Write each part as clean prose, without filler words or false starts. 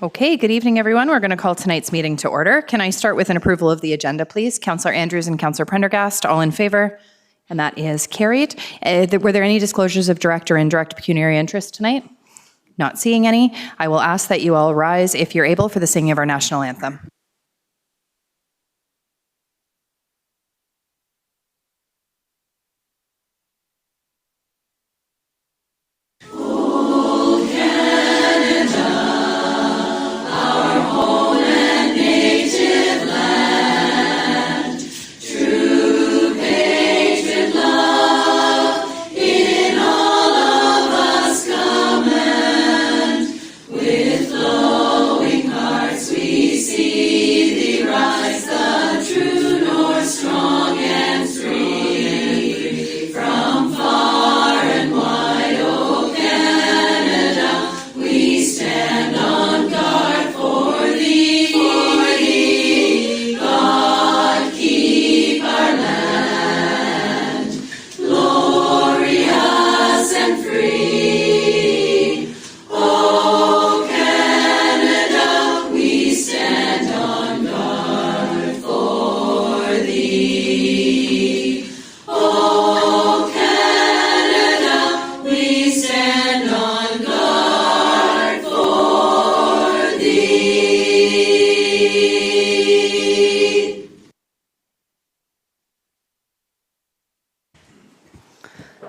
Okay, good evening, everyone. We're going to call tonight's meeting to order. Can I start with an approval of the agenda, please? Councillor Andrews and Councillor Prendergast, all in favor? And that is carried. Were there any disclosures of direct or indirect pecuniary interest tonight? Not seeing any. I will ask that you all rise, if you're able, for the singing of our national anthem.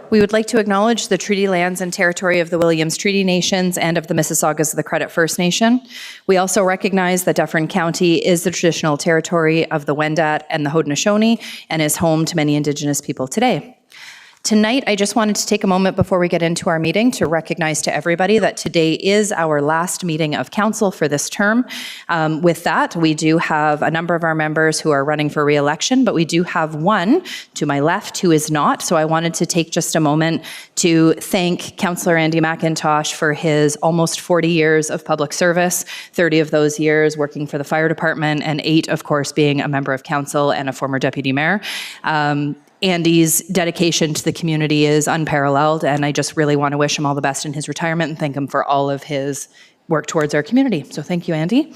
We would like to acknowledge the treaty lands and territory of the Williams Treaty Nations and of the Mississaugas of the Credit First Nation. We also recognize that Dufferin County is the traditional territory of the Wendat and the Haudenosaunee and is home to many Indigenous people today. Tonight, I just wanted to take a moment before we get into our meeting to recognize to everybody that today is our last meeting of council for this term. With that, we do have a number of our members who are running for re-election, but we do have one to my left who is not. So I wanted to take just a moment to thank Councillor Andy McIntosh for his almost 40 years of public service, 30 of those years working for the fire department, and 8, of course, being a member of council and a former deputy mayor. Andy's dedication to the community is unparalleled, and I just really want to wish him all the best in his retirement and thank him for all of his work towards our community. So thank you, Andy.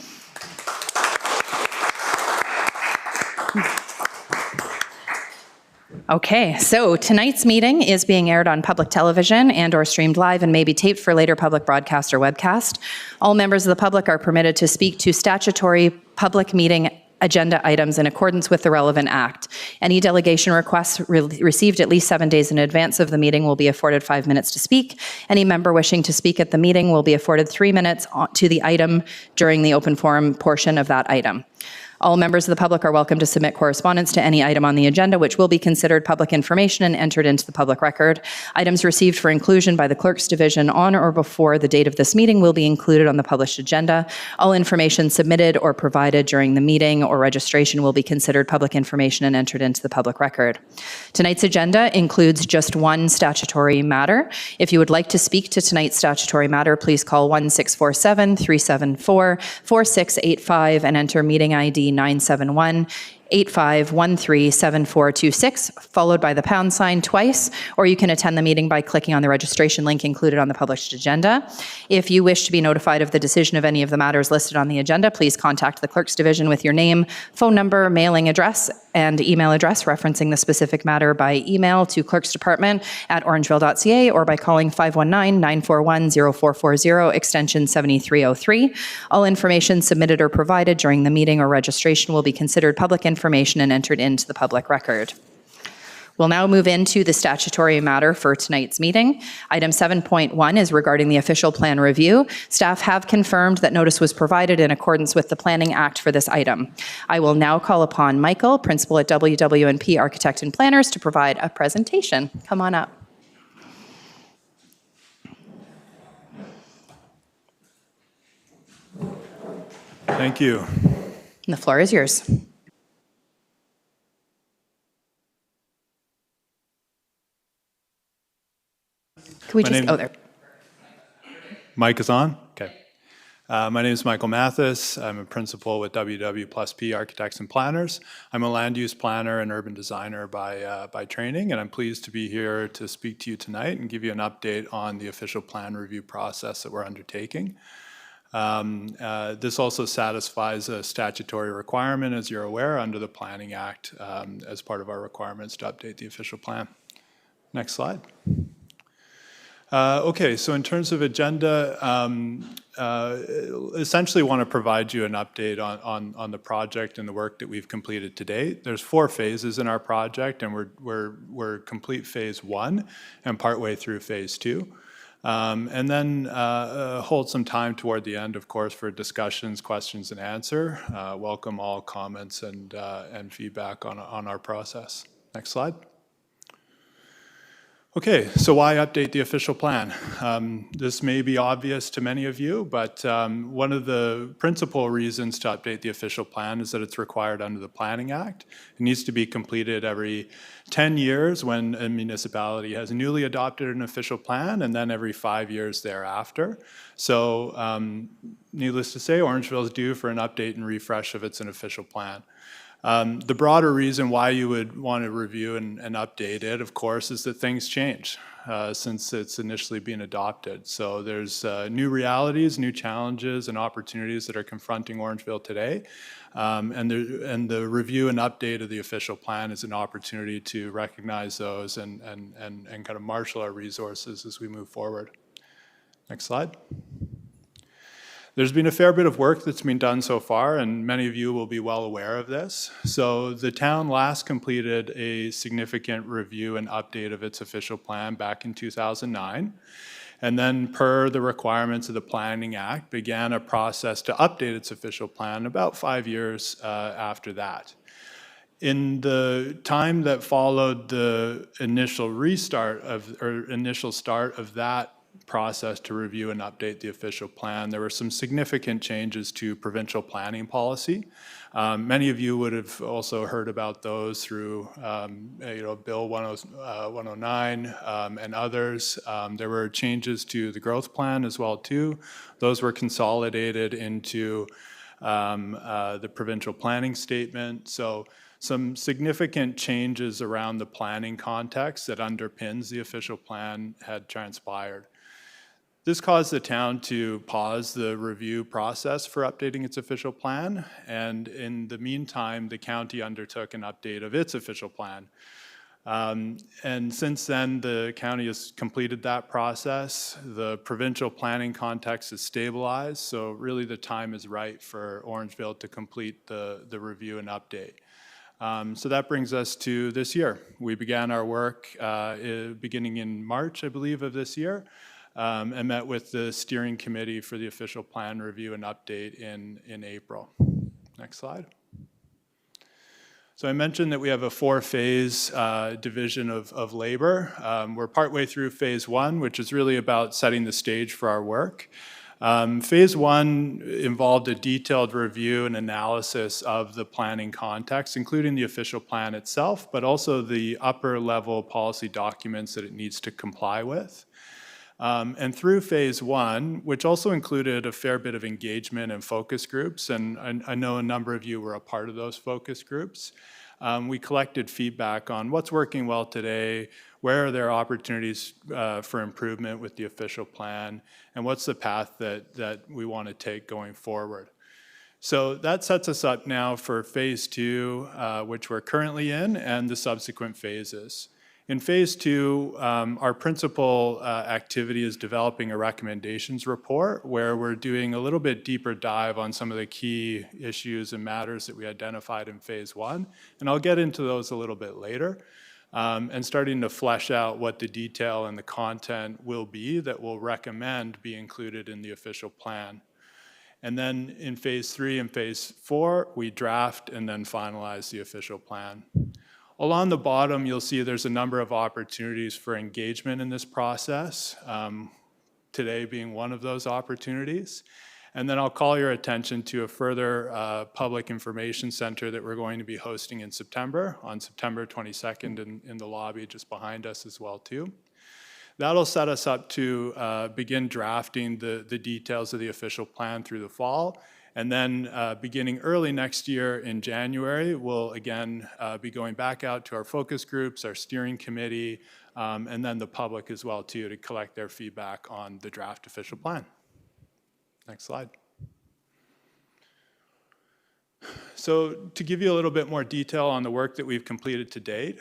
Okay, so tonight's meeting is being aired on public television and or streamed live and may be taped for later public broadcast or webcast. All members of the public are permitted to speak to statutory public meeting agenda items in accordance with the relevant act. Any delegation requests received at least 7 days in advance of the meeting will be afforded 5 minutes to speak. Any member wishing to speak at the meeting will be afforded 3 minutes to the item during the open forum portion of that item. All members of the public are welcome to submit correspondence to any item on the agenda, which will be considered public information and entered into the public record. Items received for inclusion by the Clerk's Division on or before the date of this meeting will be included on the published agenda. All information submitted or provided during the meeting or registration will be considered public information and entered into the public record. Tonight's agenda includes just one statutory matter. If you would like to speak to tonight's statutory matter, please call 1-647-374-4685 and enter meeting ID 971-8513-7426, followed by the pound sign twice, or you can attend the meeting by clicking on the registration link included on the published agenda. If you wish to be notified of the decision of any of the matters listed on the agenda, please contact the Clerk's Division with your name, phone number, mailing address, and email address referencing the specific matter by email to clerksdepartment@orangeville.ca or by calling 519-941-0440 extension 7303. All information submitted or provided during the meeting or registration will be considered public information and entered into the public record. We'll now move into the statutory matter for tonight's meeting. Item 7.1 is regarding the official plan review. Staff have confirmed that notice was provided in accordance with the Planning Act for this item. I will now call upon Michael, Principal at WW&P Architect and Planners, to provide a presentation. Come on up. Thank you. And the floor is yours. Can we just, there. Mic is on? Okay. My name is Michael Mathis. I'm a principal with WW+P Architects and Planners. I'm a land use planner and urban designer by training, and I'm pleased to be here to speak to you tonight and give you an update on the official plan review process that we're undertaking. This also satisfies a statutory requirement, as you're aware, under the Planning Act as part of our requirements to update the official plan. Next slide. Okay, so in terms of agenda, essentially want to provide you an update on the project and the work that we've completed to date. There's 4 phases in our project, and we're complete phase 1 and partway through phase 2. And then hold some time toward the end, of course, for discussions, questions, and answer. Welcome all comments and feedback on our process. Next slide. Okay, so why update the official plan? This may be obvious to many of you, but one of the principal reasons to update the official plan is that it's required under the Planning Act. It needs to be completed every 10 years when a municipality has newly adopted an official plan, and then every 5 years thereafter. So needless to say, Orangeville is due for an update and refresh of its official plan. The broader reason why you would want to review and update it, of course, is that things change since it's initially been adopted. So there's new realities, new challenges, and opportunities that are confronting Orangeville today. And the review and update of the official plan is an opportunity to recognize those and kind of marshal our resources as we move forward. Next slide. There's been a fair bit of work that's been done so far, and many of you will be well aware of this. So the town last completed a significant review and update of its official plan back in 2009. And then, per the requirements of the Planning Act, began a process to update its official plan about 5 years after that. In the time that followed the initial start of that process to review and update the official plan, there were some significant changes to provincial planning policy. Many of you would have also heard about those through Bill 109 and others. There were changes to the growth plan as well too. Those were consolidated into the provincial planning statement. So some significant changes around the planning context that underpins the official plan had transpired. This caused the town to pause the review process for updating its official plan, and in the meantime, the county undertook an update of its official plan. And since then, the county has completed that process. The provincial planning context is stabilized, so really the time is right for Orangeville to complete the review and update. So that brings us to this year. We began our work beginning in March, I believe, of this year. And met with the steering committee for the official plan review and update in April. Next slide. So I mentioned that we have a 4-phase division of labor. We're partway through phase 1, which is really about setting the stage for our work. Phase 1 involved a detailed review and analysis of the planning context, including the official plan itself, but also the upper level policy documents that it needs to comply with. And through phase 1, which also included a fair bit of engagement and focus groups, and I know a number of you were a part of those focus groups, we collected feedback on what's working well today, where are there opportunities for improvement with the official plan, and what's the path that we want to take going forward. So that sets us up now for phase 2, which we're currently in, and the subsequent phases. In phase 2, our principal activity is developing a recommendations report where we're doing a little bit deeper dive on some of the key issues and matters that we identified in phase 1. And I'll get into those a little bit later, and starting to flesh out what the detail and the content will be that we'll recommend be included in the official plan. And then in phase 3 and phase 4, we draft and then finalize the official plan. Along the bottom, you'll see there's a number of opportunities for engagement in this process, today being one of those opportunities. And then I'll call your attention to a further public information center that we're going to be hosting in September, on September 22nd in the lobby just behind us as well too. That'll set us up to begin drafting the details of the official plan through the fall. And then beginning early next year in January, we'll again be going back out to our focus groups, our steering committee, and then the public as well too, to collect their feedback on the draft official plan. Next slide. So to give you a little bit more detail on the work that we've completed to date,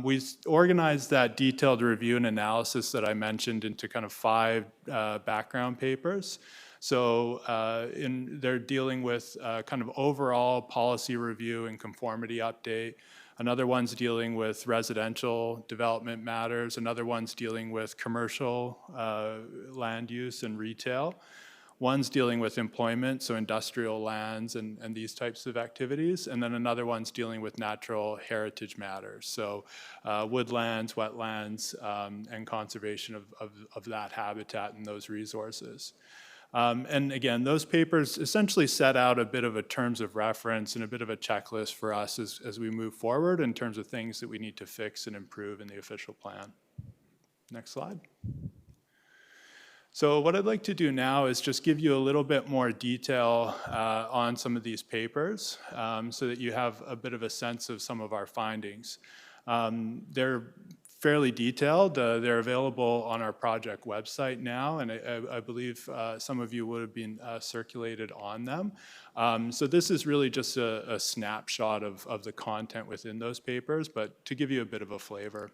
we organized that detailed review and analysis that I mentioned into kind of 5 background papers. So they're dealing with kind of overall policy review and conformity update. Another one's dealing with residential development matters. Another one's dealing with commercial land use and retail. One's dealing with employment, so industrial lands and these types of activities. And then another one's dealing with natural heritage matters, so woodlands, wetlands, and conservation of that habitat and those resources. And again, those papers essentially set out a bit of a terms of reference and a bit of a checklist for us as we move forward in terms of things that we need to fix and improve in the official plan. Next slide. So what I'd like to do now is just give you a little bit more detail on some of these papers so that you have a bit of a sense of some of our findings. They're fairly detailed. They're available on our project website now, and I believe some of you would have been circulated on them. So this is really just a snapshot of the content within those papers, but to give you a bit of a flavor.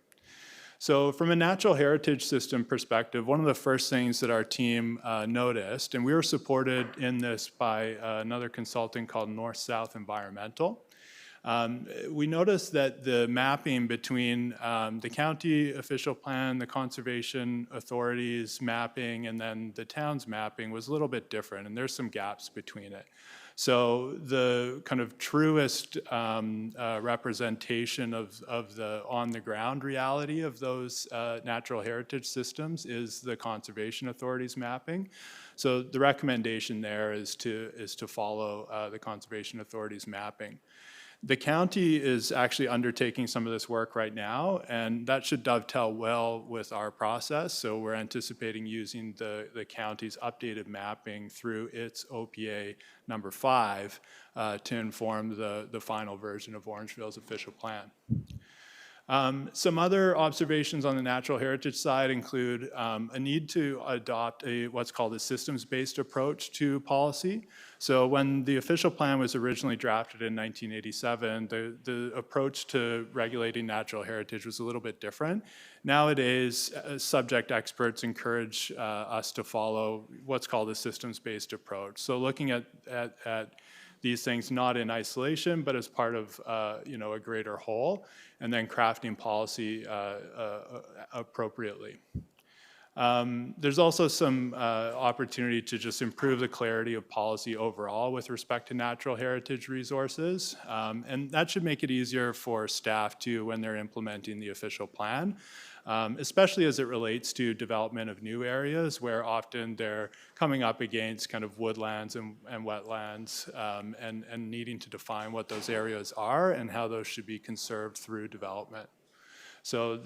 So from a natural heritage system perspective, one of the first things that our team noticed, and we were supported in this by another consultant called North South Environmental, we noticed that the mapping between the county official plan, the conservation authorities mapping, and then the town's mapping was a little bit different, and there's some gaps between it. So the kind of truest representation of the on-the-ground reality of those natural heritage systems is the conservation authorities mapping. So the recommendation there is to follow the conservation authorities mapping. The county is actually undertaking some of this work right now, and that should dovetail well with our process. So we're anticipating using the county's updated mapping through its OPA number 5 to inform the final version of Orangeville's official plan. Some other observations on the natural heritage side include a need to adopt what's called a systems-based approach to policy. So when the official plan was originally drafted in 1987, the approach to regulating natural heritage was a little bit different. Nowadays, subject experts encourage us to follow what's called a systems-based approach. So looking at these things not in isolation, but as part of a greater whole, and then crafting policy appropriately. There's also some opportunity to just improve the clarity of policy overall with respect to natural heritage resources, and that should make it easier for staff too when they're implementing the official plan. Especially as it relates to development of new areas where often they're coming up against kind of woodlands and wetlands and needing to define what those areas are and how those should be conserved through development. So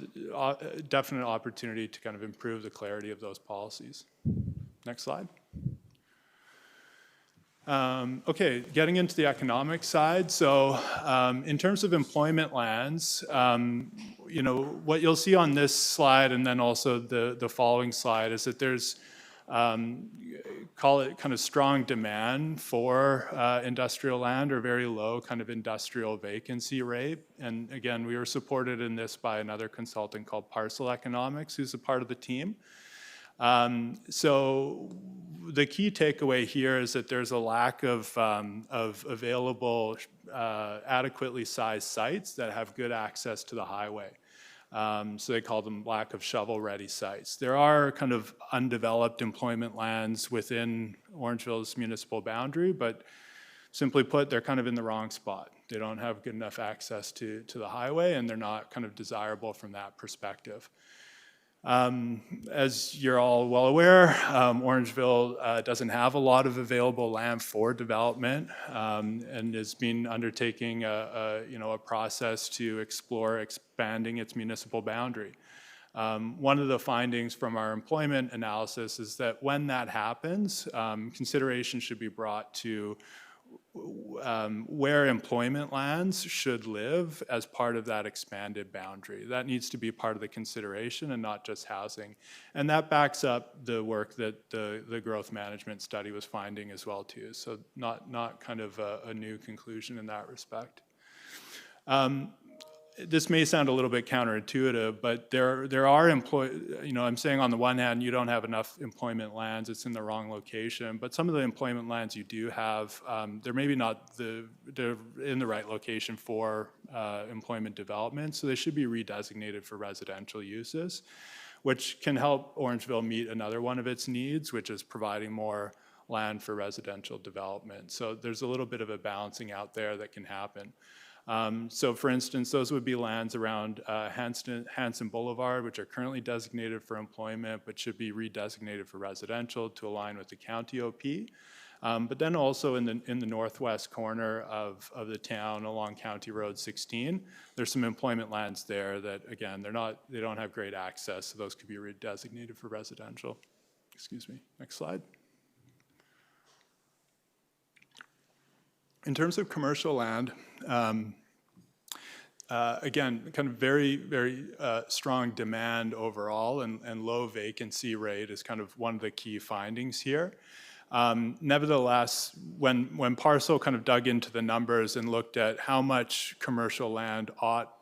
definite opportunity to kind of improve the clarity of those policies. Next slide. Okay, getting into the economic side. So in terms of employment lands, what you'll see on this slide and then also the following slide is that there's, call it kind of strong demand for industrial land or very low kind of industrial vacancy rate. And again, we were supported in this by another consultant called Parcel Economics, who's a part of the team. So the key takeaway here is that there's a lack of available adequately sized sites that have good access to the highway. So they call them lack of shovel-ready sites. There are kind of undeveloped employment lands within Orangeville's municipal boundary, but simply put, they're kind of in the wrong spot. They don't have good enough access to the highway, and they're not kind of desirable from that perspective. As you're all well aware, Orangeville doesn't have a lot of available land for development and has been undertaking a process to explore expanding its municipal boundary. One of the findings from our employment analysis is that when that happens, consideration should be brought to where employment lands should live as part of that expanded boundary. That needs to be part of the consideration and not just housing. And that backs up the work that the growth management study was finding as well too. So not kind of a new conclusion in that respect. This may sound a little bit counterintuitive, but there are I'm saying on the one hand, you don't have enough employment lands, it's in the wrong location, but some of the employment lands you do have, they're maybe not they're in the right location for employment development, so they should be redesignated for residential uses, which can help Orangeville meet another one of its needs, which is providing more land for residential development. So there's a little bit of a balancing out there that can happen. So for instance, those would be lands around Hanson Boulevard, which are currently designated for employment, but should be redesignated for residential to align with the county OP. But then also in the northwest corner of the town along County Road 16, there's some employment lands there that, again, they don't have great access, so those could be redesignated for residential. Excuse me, next slide. In terms of commercial land, again, kind of very, very strong demand overall and low vacancy rate is kind of one of the key findings here. Nevertheless, when Parcel kind of dug into the numbers and looked at how much commercial land ought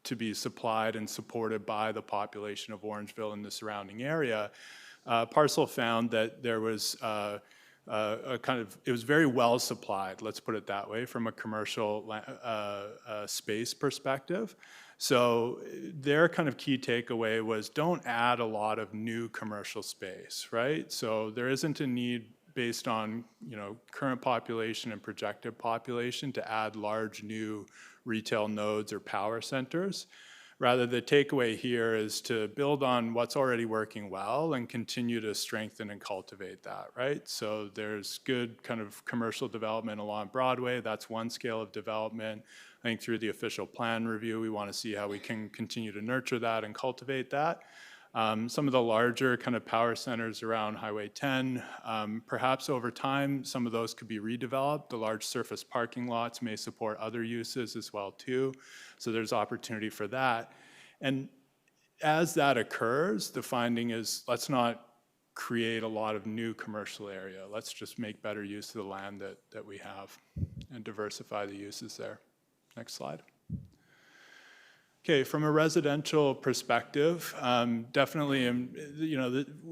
to be supplied and supported by the population of Orangeville and the surrounding area, Parcel found that there was it was very well supplied, let's put it that way, from a commercial space perspective. So their kind of key takeaway was don't add a lot of new commercial space, right? So there isn't a need based on current population and projected population to add large new retail nodes or power centers. Rather, the takeaway here is to build on what's already working well and continue to strengthen and cultivate that, right? So there's good kind of commercial development along Broadway. That's one scale of development. I think through the official plan review, we want to see how we can continue to nurture that and cultivate that. Some of the larger kind of power centers around Highway 10, perhaps over time, some of those could be redeveloped. The large surface parking lots may support other uses as well too. So there's opportunity for that. And as that occurs, the finding is let's not create a lot of new commercial area. Let's just make better use of the land that we have and diversify the uses there. Next slide. Okay, from a residential perspective, definitely,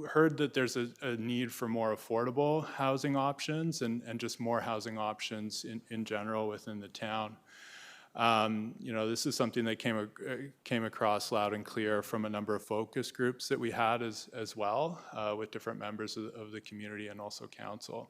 heard that there's a need for more affordable housing options and just more housing options in general within the town. This is something that came across loud and clear from a number of focus groups that we had as well with different members of the community and also council.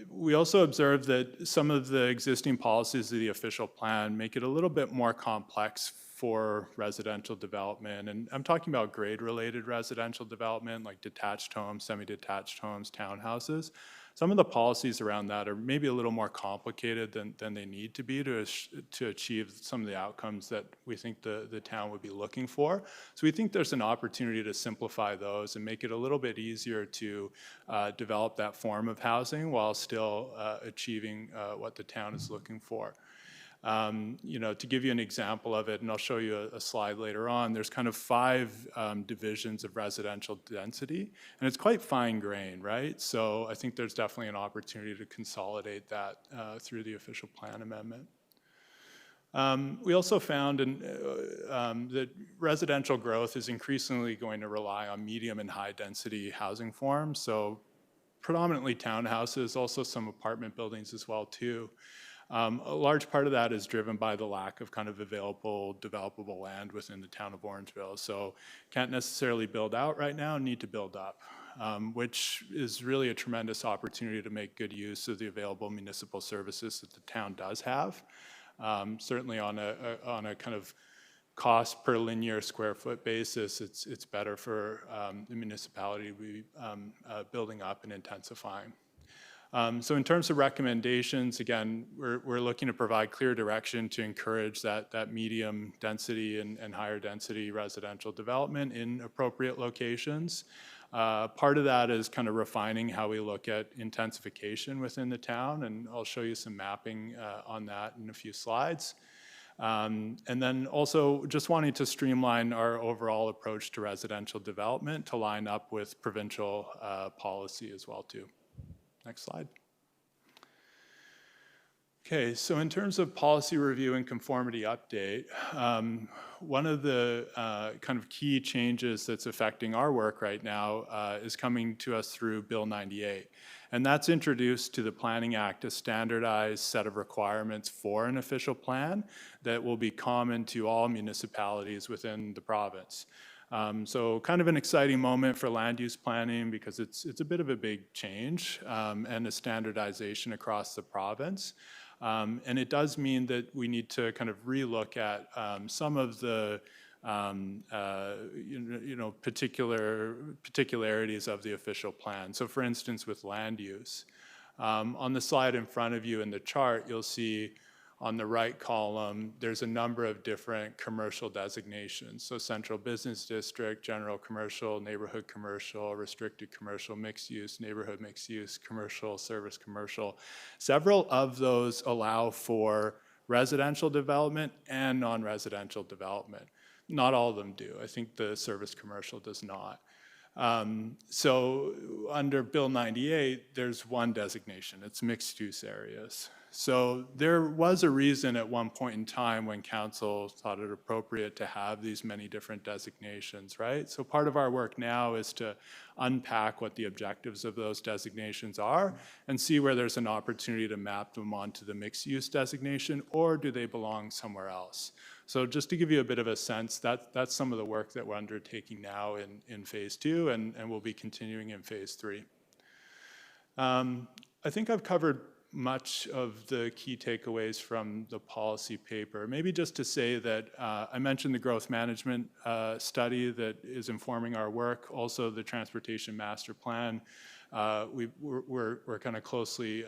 We also observed that some of the existing policies of the official plan make it a little bit more complex for residential development. And I'm talking about grade-related residential development, like detached homes, semi-detached homes, townhouses. Some of the policies around that are maybe a little more complicated than they need to be to achieve some of the outcomes that we think the town would be looking for. So we think there's an opportunity to simplify those and make it a little bit easier to develop that form of housing while still achieving what the town is looking for. To give you an example of it, and I'll show you a slide later on, there's kind of 5 divisions of residential density, and it's quite fine-grained, right? So I think there's definitely an opportunity to consolidate that through the official plan amendment. We also found that residential growth is increasingly going to rely on medium and high-density housing forms, so predominantly townhouses, also some apartment buildings as well too. A large part of that is driven by the lack of kind of available developable land within the town of Orangeville. So can't necessarily build out right now, need to build up, which is really a tremendous opportunity to make good use of the available municipal services that the town does have. Certainly on a kind of cost per linear square foot basis, it's better for the municipality to be building up and intensifying. So in terms of recommendations, again, we're looking to provide clear direction to encourage that medium density and higher density residential development in appropriate locations. Part of that is kind of refining how we look at intensification within the town, and I'll show you some mapping on that in a few slides. And then also just wanting to streamline our overall approach to residential development to line up with provincial policy as well too. Next slide. Okay, so in terms of policy review and conformity update, one of the kind of key changes that's affecting our work right now is coming to us through Bill 98. And that's introduced to the Planning Act a standardized set of requirements for an official plan that will be common to all municipalities within the province. So kind of an exciting moment for land use planning because it's a bit of a big change and a standardization across the province. And it does mean that we need to kind of relook at some of the particularities of the official plan. So for instance, with land use, on the slide in front of you in the chart, you'll see on the right column, there's a number of different commercial designations. So central business district, general commercial, neighborhood commercial, restricted commercial, mixed use, neighborhood mixed use, commercial, service commercial. Several of those allow for residential development and non-residential development. Not all of them do. I think the service commercial does not. So under Bill 98, there's one designation. It's mixed use areas. So there was a reason at one point in time when council thought it appropriate to have these many different designations, right? So part of our work now is to unpack what the objectives of those designations are and see where there's an opportunity to map them onto the mixed use designation, or do they belong somewhere else? So just to give you a bit of a sense, that's some of the work that we're undertaking now in phase 2 and we'll be continuing in phase 3. I think I've covered much of the key takeaways from the policy paper. Maybe just to say that I mentioned the growth management study that is informing our work, also the transportation master plan. We're kind of closely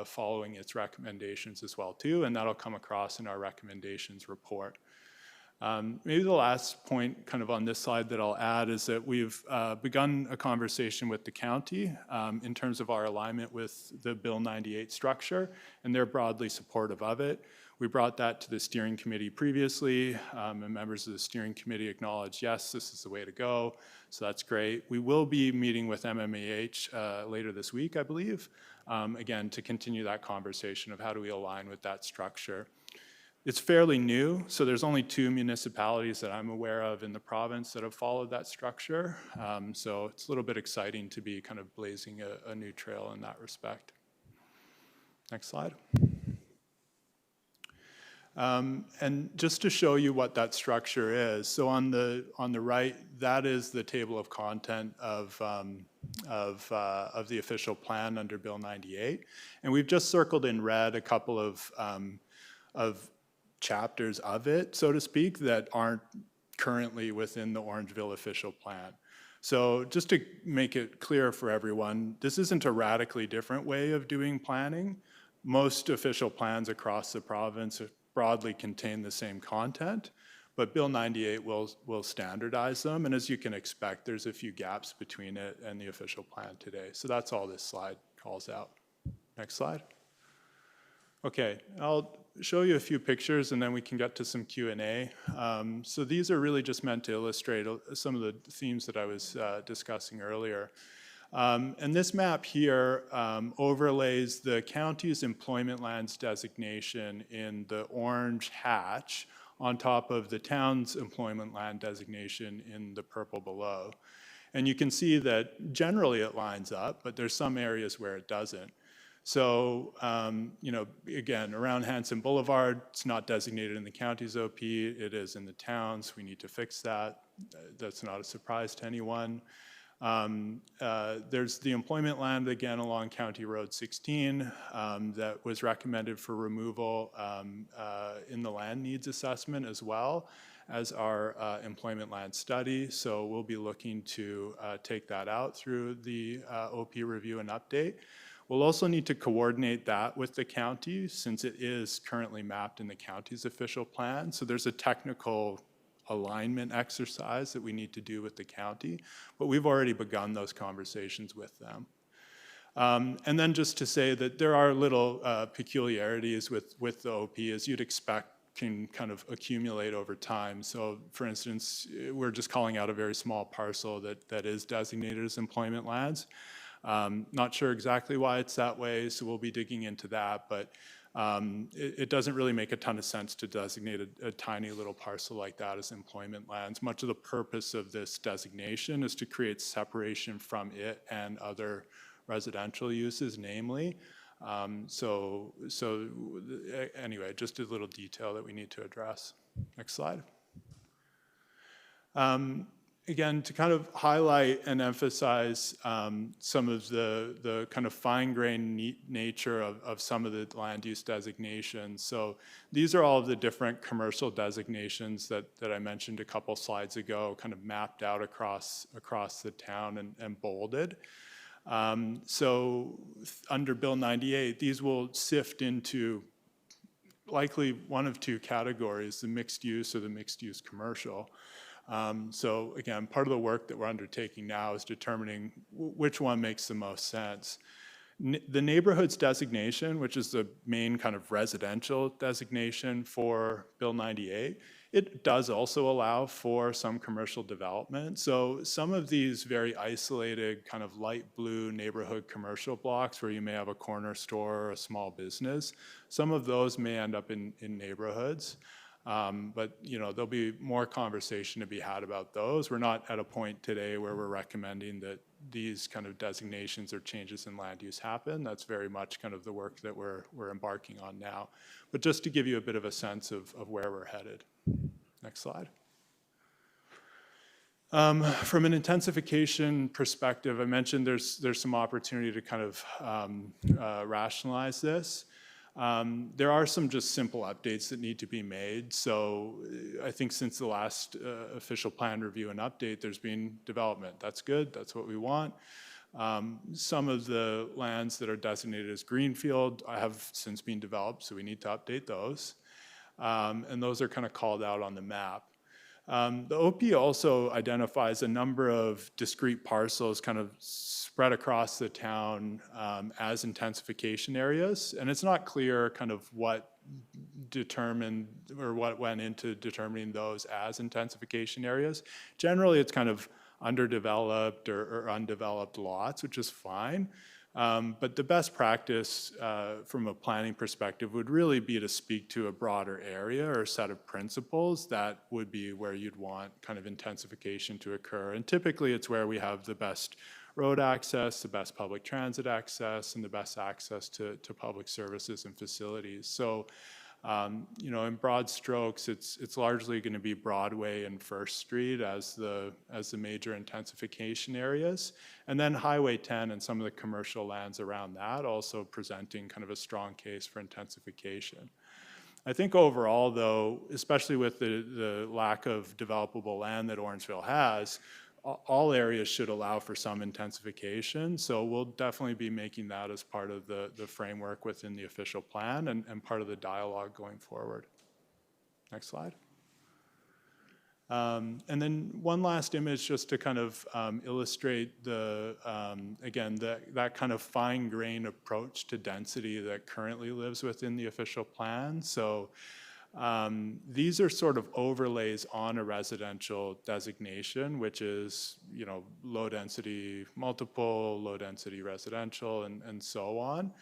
following its recommendations as well too, and that'll come across in our recommendations report. Maybe the last point kind of on this slide that I'll add is that we've begun a conversation with the county in terms of our alignment with the Bill 98 structure, and they're broadly supportive of it. We brought that to the steering committee previously, and members of the steering committee acknowledged, yes, this is the way to go, so that's great. We will be meeting with MMAH later this week, I believe, again, to continue that conversation of how do we align with that structure. It's fairly new, so there's only 2 municipalities that I'm aware of in the province that have followed that structure. So it's a little bit exciting to be kind of blazing a new trail in that respect. Next slide. And just to show you what that structure is, so on the right, that is the table of content of the official plan under Bill 98. And we've just circled in red a couple of chapters of it, so to speak, that aren't currently within the Orangeville official plan. So just to make it clear for everyone, this isn't a radically different way of doing planning. Most official plans across the province broadly contain the same content, but Bill 98 will standardize them, and as you can expect, there's a few gaps between it and the official plan today. So that's all this slide calls out. Next slide. Okay, I'll show you a few pictures and then we can get to some Q&A. So these are really just meant to illustrate some of the themes that I was discussing earlier. And this map here overlays the county's employment lands designation in the orange hatch on top of the town's employment land designation in the purple below. And you can see that generally it lines up, but there's some areas where it doesn't. So, again, around Hanson Boulevard, it's not designated in the county's OP, it is in the town's. We need to fix that. That's not a surprise to anyone. There's the employment land, again, along County Road 16 that was recommended for removal in the land needs assessment as well as our employment land study. So we'll be looking to take that out through the OP review and update. We'll also need to coordinate that with the county since it is currently mapped in the county's official plan. So there's a technical alignment exercise that we need to do with the county, but we've already begun those conversations with them. And then just to say that there are little peculiarities with the OP, as you'd expect, can kind of accumulate over time. So for instance, we're just calling out a very small parcel that is designated as employment lands. Not sure exactly why it's that way, so we'll be digging into that, but it doesn't really make a ton of sense to designate a tiny little parcel like that as employment lands. Much of the purpose of this designation is to create separation from it and other residential uses, namely. Anyway, just a little detail that we need to address. Next slide. Again, to kind of highlight and emphasize some of the kind of fine-grained nature of some of the land use designations. So these are all of the different commercial designations that I mentioned a couple slides ago, kind of mapped out across the town and bolded. So under Bill 98, these will sift into likely one of two categories, the mixed use or the mixed use commercial. So again, part of the work that we're undertaking now is determining which one makes the most sense. The neighborhoods designation, which is the main kind of residential designation for Bill 98, it does also allow for some commercial development. So some of these very isolated kind of light blue neighborhood commercial blocks where you may have a corner store or a small business, some of those may end up in neighborhoods. But there'll be more conversation to be had about those. We're not at a point today where we're recommending that these kind of designations or changes in land use happen. That's very much kind of the work that we're embarking on now. But just to give you a bit of a sense of where we're headed. Next slide. From an intensification perspective, I mentioned there's some opportunity to kind of rationalize this. There are some just simple updates that need to be made. So I think since the last official plan review and update, there's been development. That's good. That's what we want. Some of the lands that are designated as greenfield have since been developed, so we need to update those. And those are kind of called out on the map. The OP also identifies a number of discrete parcels kind of spread across the town as intensification areas. And it's not clear kind of what determined or what went into determining those as intensification areas. Generally, it's kind of underdeveloped or undeveloped lots, which is fine. But the best practice from a planning perspective would really be to speak to a broader area or set of principles that would be where you'd want kind of intensification to occur. And typically it's where we have the best road access, the best public transit access, and the best access to public services and facilities. So in broad strokes, it's largely going to be Broadway and First Street as the major intensification areas, and then Highway 10 and some of the commercial lands around that also presenting kind of a strong case for intensification. I think overall, though, especially with the lack of developable land that Orangeville has, all areas should allow for some intensification. So we'll definitely be making that as part of the framework within the official plan and part of the dialogue going forward. Next slide. And then one last image just to kind of illustrate again, that kind of fine-grained approach to density that currently lives within the official plan. So these are sort of overlays on a residential designation, which is, low density multiple, low density residential, and so on.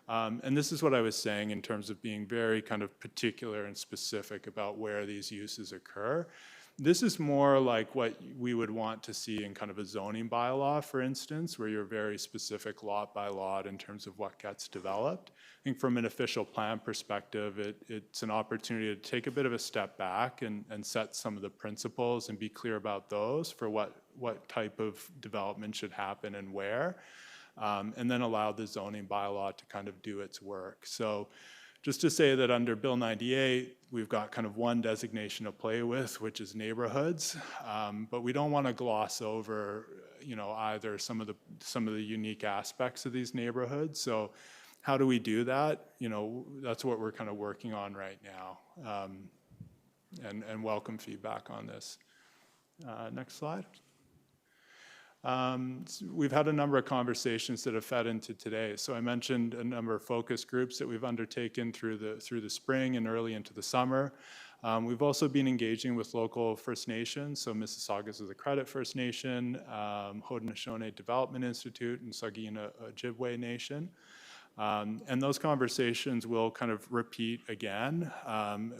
And this is what I was saying in terms of being very kind of particular and specific about where these uses occur. This is more like what we would want to see in kind of a zoning bylaw, for instance, where you're very specific lot by lot in terms of what gets developed. I think from an official plan perspective, it's an opportunity to take a bit of a step back and set some of the principles and be clear about those for what type of development should happen and where, and then allow the zoning bylaw to kind of do its work. So just to say that under Bill 98, we've got kind of one designation to play with, which is neighborhoods, but we don't want to gloss over, either some of the unique aspects of these neighborhoods. So how do we do that? That's what we're kind of working on right now. and welcome feedback on this. Next slide. We've had a number of conversations that have fed into today. So I mentioned a number of focus groups that we've undertaken through the spring and early into the summer. We've also been engaging with local First Nations, so Mississaugas of the Credit First Nation, Haudenosaunee Development Institute, and Saugeen Ojibwe Nation. And those conversations will kind of repeat again.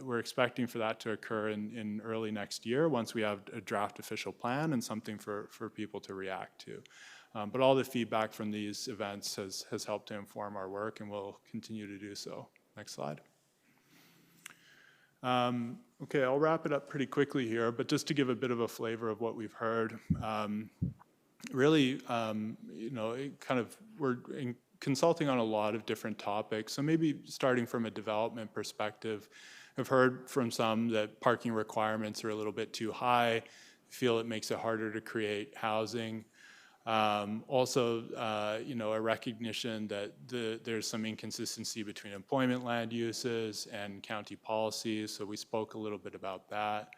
We're expecting for that to occur in early next year once we have a draft official plan and something for people to react to. But all the feedback from these events has helped to inform our work and will continue to do so. Next slide. Okay, I'll wrap it up pretty quickly here, but just to give a bit of a flavor of what we've heard. Really, you know, we're consulting on a lot of different topics. So maybe starting from a development perspective, I've heard from some that parking requirements are a little bit too high, feel it makes it harder to create housing. Also, you know, a recognition that there's some inconsistency between employment land uses and county policies. So we spoke a little bit about that.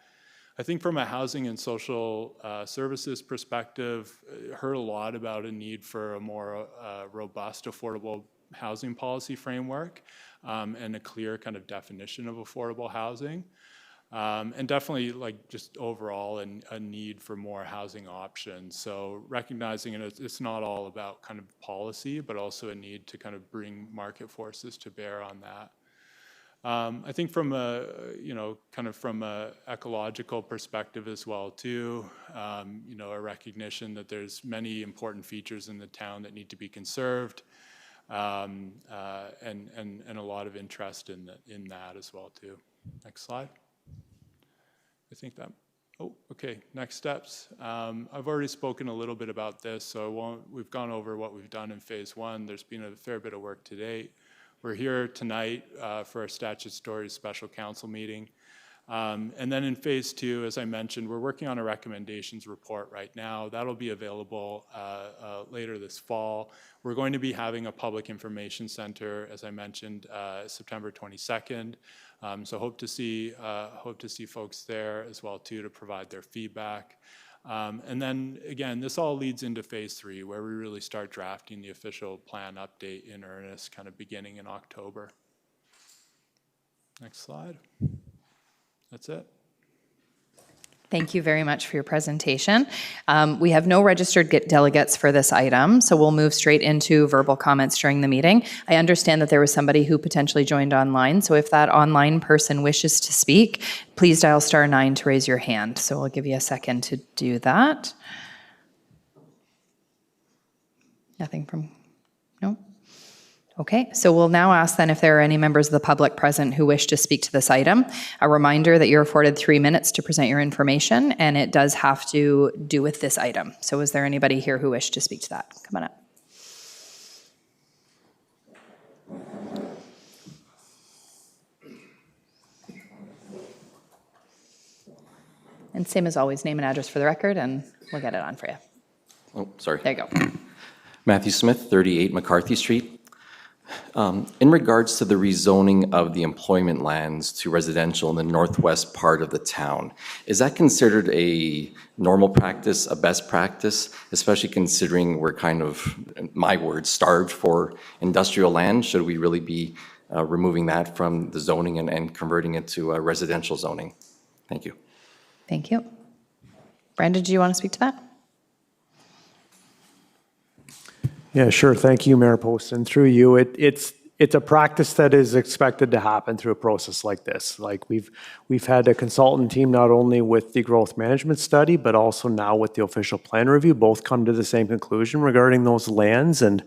I think from a housing and social services perspective, heard a lot about a need for a more robust, affordable housing policy framework and a clear kind of definition of affordable housing. And definitely like just overall a need for more housing options. So recognizing it's not all about kind of policy, but also a need to kind of bring market forces to bear on that. I think from a, you know, kind of from a ecological perspective as well too, you know, a recognition that there's many important features in the town that need to be conserved, and a lot of interest in that as well too. Next slide. I think that, oh, okay, next steps. I've already spoken a little bit about this, so we've gone over what we've done in phase one. There's been a fair bit of work to date. We're here tonight for our statutory special council meeting. And then in phase two, as I mentioned, we're working on a recommendations report right now. That'll be available later this fall. We're going to be having a public information center, as I mentioned, September 22nd. So hope to see folks there as well too to provide their feedback. And then again, this all leads into phase three, where we really start drafting the official plan update in earnest, kind of beginning in October. Next slide. That's it. Thank you very much for your presentation. We have no registered delegates for this item, so we'll move straight into verbal comments during the meeting. I understand that there was somebody who potentially joined online, so if that online person wishes to speak, please dial *9 to raise your hand. So we'll give you a second to do that. Nothing from, no? Okay, so we'll now ask then if there are any members of the public present who wish to speak to this item. A reminder that you're afforded 3 minutes to present your information, and it does have to do with this item. So is there anybody here who wished to speak to that? Come on up. And same as always, name and address for the record, and we'll get it on for you. Oh, sorry. There you go. Matthew Smith, 38 McCarthy Street. In regards to the rezoning of the employment lands to residential in the northwest part of the town, is that considered a normal practice, a best practice, especially considering we're kind of, in my words, starved for industrial land? Should we really be removing that from the zoning and converting it to residential zoning? Thank you. Thank you. Brandon, do you want to speak to that? Yeah, sure. Thank you, Mayor Poston. Through you, it's a practice that is expected to happen through a process like this. Like we've had a consultant team not only with the growth management study, but also now with the official plan review, both come to the same conclusion regarding those lands. And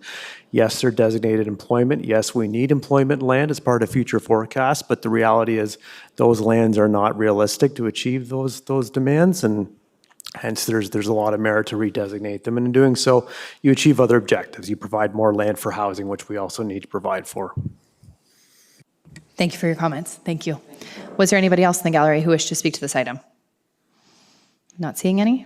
yes, they're designated employment. Yes, we need employment land as part of future forecasts, but the reality is those lands are not realistic to achieve those demands, and hence, there's a lot of merit to redesignate them, and in doing so, you achieve other objectives. You provide more land for housing, which we also need to provide for. Thank you for your comments. Thank you. Was there anybody else in the gallery who wished to speak to this item? Not seeing any?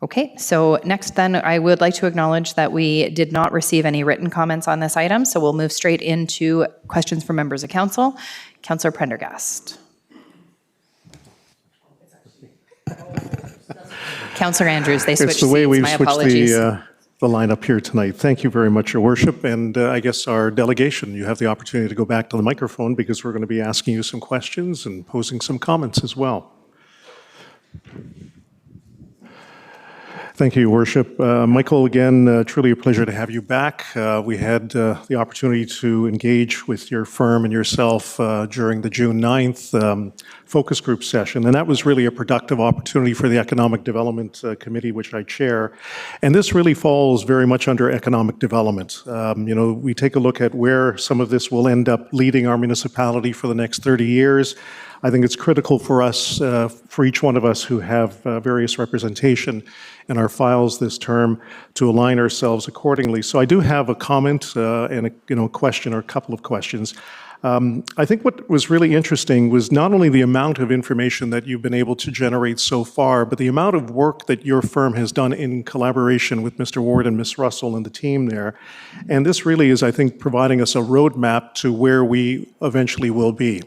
Okay, so next then, I would like to acknowledge that we did not receive any written comments on this item, so we'll move straight into questions from members of council. Councillor Prendergast. Councillor Andrews, they switched It's the way seats. we've My switched apologies. the lineup here tonight. Thank you very much, Your Worship. And I guess our delegation, you have the opportunity to go back to the microphone because we're going to be asking you some questions and posing some comments as well. Thank you, Your Worship. Michael, again, truly a pleasure to have you back. We had the opportunity to engage with your firm and yourself during the June 9th focus group session, and that was really a productive opportunity for the Economic Development Committee, which I chair. And this really falls very much under economic development. We take a look at where some of this will end up leading our municipality for the next 30 years. I think it's critical for us, for each one of us who have various representation in our files this term, to align ourselves accordingly. So I do have a comment and a question or a couple of questions. I think what was really interesting was not only the amount of information that you've been able to generate so far, but the amount of work that your firm has done in collaboration with Mr. Ward and Ms. Russell and the team there. And this really is, I think, providing us a roadmap to where we eventually will be.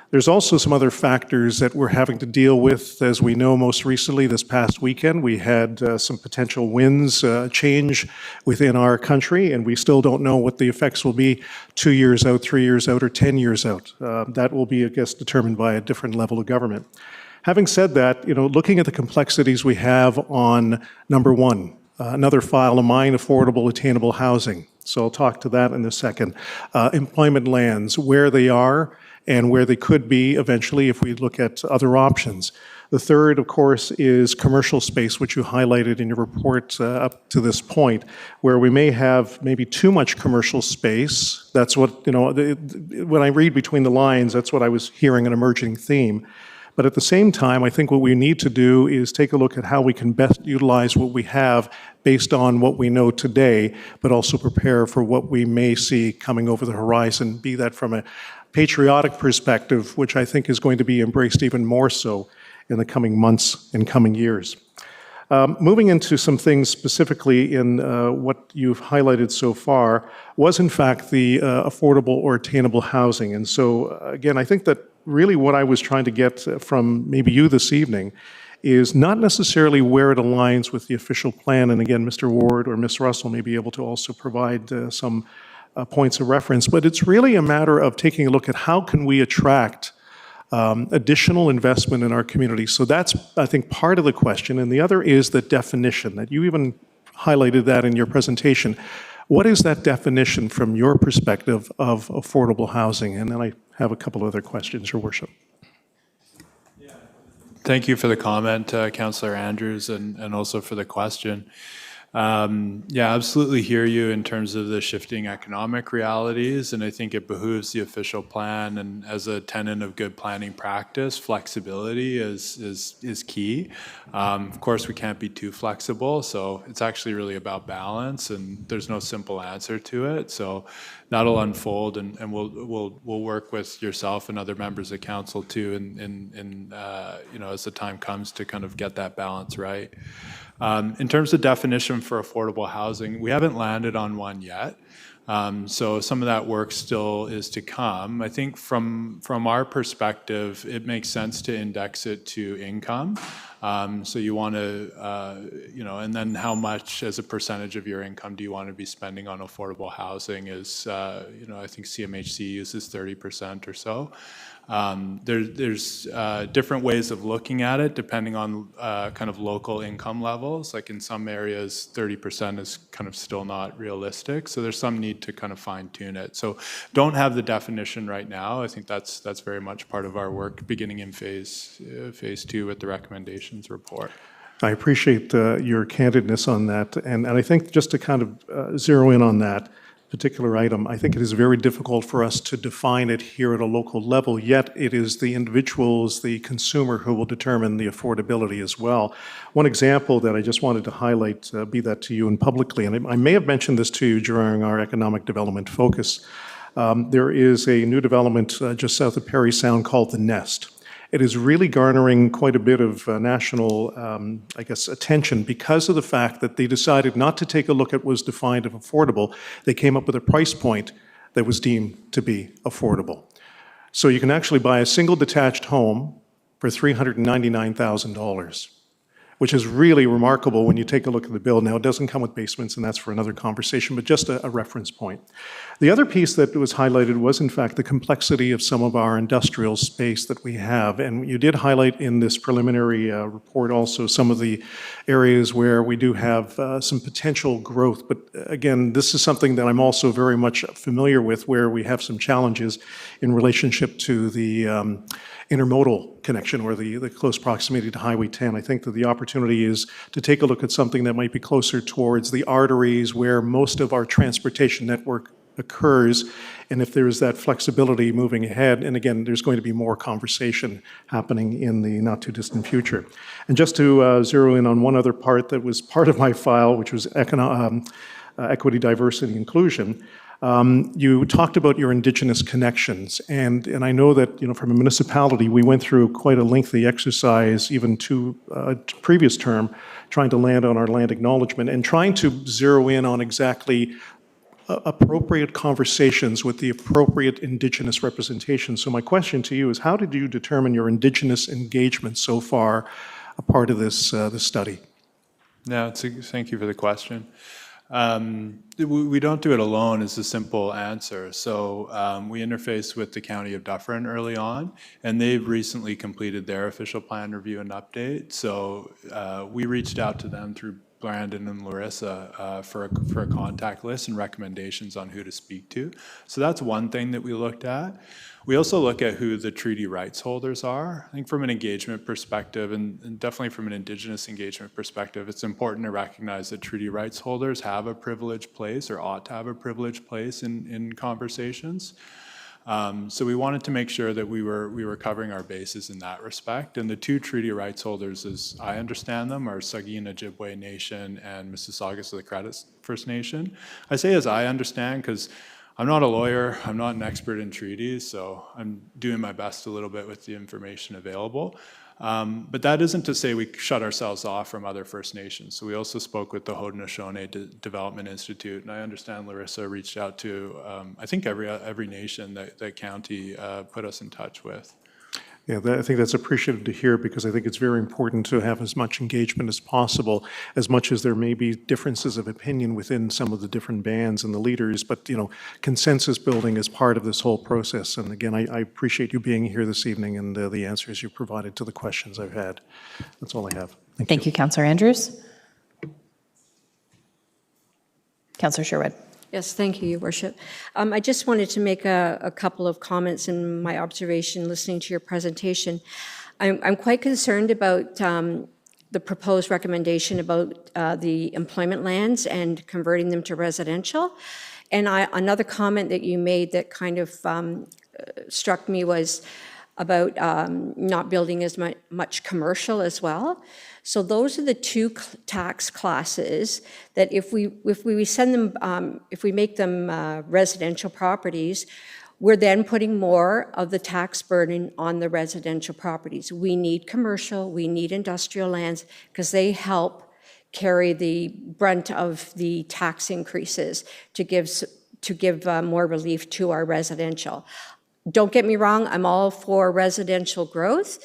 There's also some other factors that we're having to deal with. As we know, most recently, this past weekend, we had some potential winds change within our country, and we still don't know what the effects will be 2 years out, 3 years out, or 10 years out. That will be, I guess, determined by a different level of government. Having said that, looking at the complexities we have on number one, another file of mine, affordable, attainable housing. So I'll talk to that in a second. Employment lands, where they are, and where they could be eventually if we look at other options. The third, of course, is commercial space, which you highlighted in your report up to this point, where we may have maybe too much commercial space. That's what, when I read between the lines, that's what I was hearing, an emerging theme. But at the same time, I think what we need to do is take a look at how we can best utilize what we have based on what we know today, but also prepare for what we may see coming over the horizon, be that from a patriotic perspective, which I think is going to be embraced even more so in the coming months and coming years. Moving into some things specifically in what you've highlighted so far was in fact the affordable or attainable housing. And so again, I think that really what I was trying to get from maybe you this evening is not necessarily where it aligns with the official plan. And again, Mr. Ward or Ms. Russell may be able to also provide some points of reference, but it's really a matter of taking a look at how can we attract additional investment in our community. So that's, I think, part of the question. And the other is the definition, that you even highlighted that in your presentation. What is that definition from your perspective of affordable housing? And then I have a couple other questions, Your Worship. Thank you for the comment, Councillor Andrews, and also for the question. Absolutely hear you in terms of the shifting economic realities, and I think it behooves the official plan, and as a tenet of good planning practice, flexibility is key. Of course, we can't be too flexible, so it's actually really about balance, and there's no simple answer to it. So that'll unfold, and we'll work with yourself and other members of council too, in as the time comes to kind of get that balance right. In terms of definition for affordable housing, we haven't landed on one yet. So some of that work still is to come. I think from our perspective, it makes sense to index it to income. So you want to, and then how much as a percentage of your income do you want to be spending on affordable housing is, I think CMHC uses 30% or so. There's different ways of looking at it depending on kind of local income levels. Like in some areas, 30% is kind of still not realistic. So there's some need to kind of fine tune it. So don't have the definition right now. I think that's very much part of our work beginning in phase 2 with the recommendations report. I appreciate your candidness on that. And I think just to kind of zero in on that particular item, I think it is very difficult for us to define it here at a local level, yet it is the individuals, the consumer, who will determine the affordability as well. One example that I just wanted to highlight, be that to you and publicly, and I may have mentioned this to you during our economic development focus. There is a new development just south of Parry Sound called The Nest. It is really garnering quite a bit of national, attention because of the fact that they decided not to take a look at what was defined as affordable. They came up with a price point that was deemed to be affordable. So you can actually buy a single detached home for $399,000. which is really remarkable when you take a look at the bill. Now, it doesn't come with basements, and that's for another conversation, but just a reference point. The other piece that was highlighted was, in fact, the complexity of some of our industrial space that we have. And you did highlight in this preliminary report also some of the areas where we do have some potential growth. But again, this is something that I'm also very much familiar with, where we have some challenges in relationship to the intermodal connection or the close proximity to Highway 10. I think that the opportunity is to take a look at something that might be closer towards the arteries where most of our transportation network occurs, and if there is that flexibility moving ahead, and again, there's going to be more conversation happening in the not-too-distant future. And just to zero in on one other part that was part of my file, which was equity, diversity, inclusion, you talked about your Indigenous connections, and I know that, from a municipality, we went through quite a lengthy exercise, even to previous term, trying to land on our land acknowledgement and trying to zero in on exactly appropriate conversations with the appropriate Indigenous representation. So my question to you is, how did you determine your Indigenous engagement so far a part of this study? No, thank you for the question. We don't do it alone is the simple answer. So we interfaced with the County of Dufferin early on, and they've recently completed their official plan review and update. So we reached out to them through Brandon and Larissa for a contact list and recommendations on who to speak to. So that's one thing that we looked at. We also look at who the treaty rights holders are. I think from an engagement perspective, and definitely from an Indigenous engagement perspective, it's important to recognize that treaty rights holders have a privileged place or ought to have a privileged place in conversations. So we wanted to make sure that we were covering our bases in that respect. And the two treaty rights holders, as I understand them, are Saugeen Ojibwe Nation and Mississaugas of the Credit First Nation. I say as I understand because I'm not a lawyer, I'm not an expert in treaties, so I'm doing my best a little bit with the information available. But that isn't to say we shut ourselves off from other First Nations. So we also spoke with the Haudenosaunee Development Institute, and I understand Larissa reached out to, I think every nation that county put us in touch with. Yeah, I think that's appreciated to hear, because I think it's very important to have as much engagement as possible, as much as there may be differences of opinion within some of the different bands and the leaders, but consensus building is part of this whole process. And again, I appreciate you being here this evening and the answers you provided to the questions I've had. That's all I have. Thank you, Councillor Andrews. Councillor Sherwood. Yes, thank you, Your Worship. I just wanted to make a couple of comments in my observation listening to your presentation. I'm quite concerned about the proposed recommendation about the employment lands and converting them to residential. And another comment that you made that kind of struck me was about not building as much commercial as well. So those are the two tax classes that if we send them, if we make them residential properties, we're then putting more of the tax burden on the residential properties. We need commercial, we need industrial lands, because they help carry the brunt of the tax increases to give more relief to our residential. Don't get me wrong, I'm all for residential growth,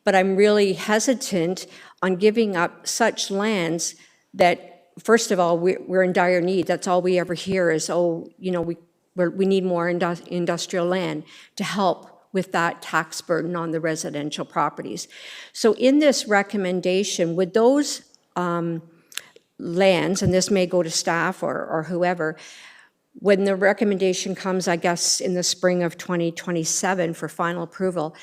but I'm really hesitant on giving up such lands that, first of all, we're in dire need. That's all we ever hear is, we need more industrial land to help with that tax burden on the residential properties. So in this recommendation, would those lands, and this may go to staff or whoever, when the recommendation comes, I guess, in the spring of 2027 for final approval,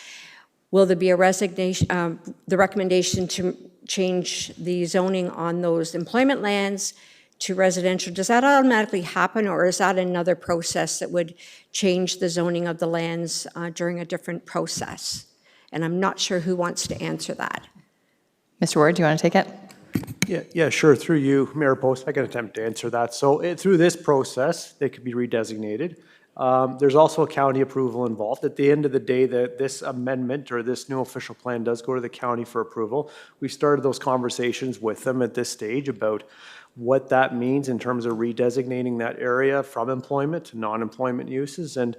will there be a resignation, the recommendation to change the zoning on those employment lands to residential? Does that automatically happen, or is that another process that would change the zoning of the lands during a different process? And I'm not sure who wants to answer that. Mr. Ward, do you want to take it? Yeah, sure. Through you, Mayor Post, I can attempt to answer that. So through this process, they could be redesignated. There's also a county approval involved. At the end of the day, this amendment or this new official plan does go to the county for approval. We started those conversations with them at this stage about what that means in terms of redesignating that area from employment to non-employment uses. And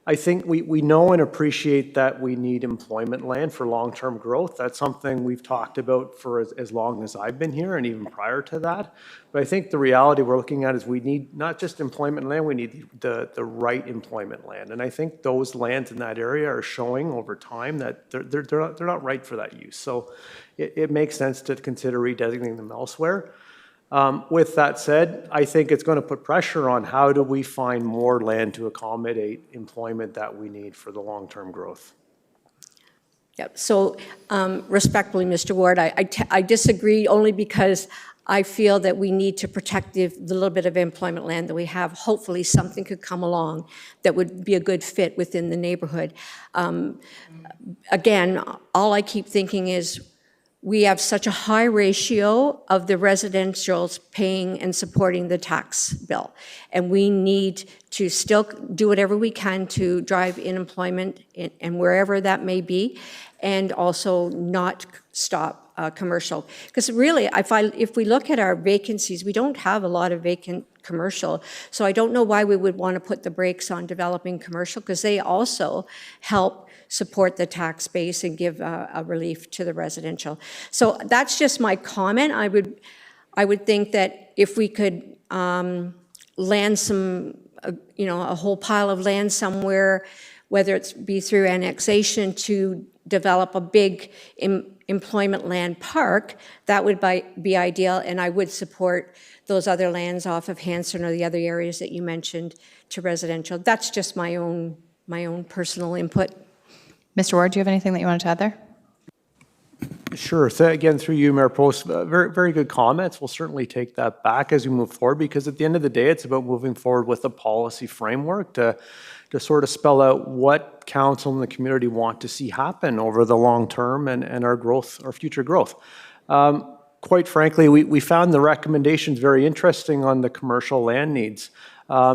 I think we know and appreciate that we need employment land for long-term growth. That's something we've talked about for as long as I've been here and even prior to that. But I think the reality we're looking at is we need not just employment land, we need the right employment land. And I think those lands in that area are showing over time that they're not right for that use. So it makes sense to consider redesignating them elsewhere. With that said, I think it's going to put pressure on how do we find more land to accommodate employment that we need for the long-term growth. Yep. So respectfully, Mr. Ward, I disagree only because I feel that we need to protect the little bit of employment land that we have. Hopefully something could come along that would be a good fit within the neighborhood. Again, all I keep thinking is we have such a high ratio of the residentials paying and supporting the tax bill. And we need to still do whatever we can to drive in employment and wherever that may be, and also not stop commercial. Because really, if we look at our vacancies, we don't have a lot of vacant commercial. So I don't know why we would want to put the brakes on developing commercial, because they also help support the tax base and give a relief to the residential. So that's just my comment. I would think that if we could land some, a whole pile of land somewhere, whether it's be through annexation to develop a big employment land park, that would be ideal, and I would support those other lands off of Hanson or the other areas that you mentioned to residential. That's just my own personal input. Mr. Ward, do you have anything that you wanted to add there? Sure. So again, through you, Mayor Post, very, very good comments. We'll certainly take that back as we move forward, because at the end of the day, it's about moving forward with a policy framework to sort of spell out what council and the community want to see happen over the long term and our growth, our future growth. Quite frankly, we found the recommendations very interesting on the commercial land needs.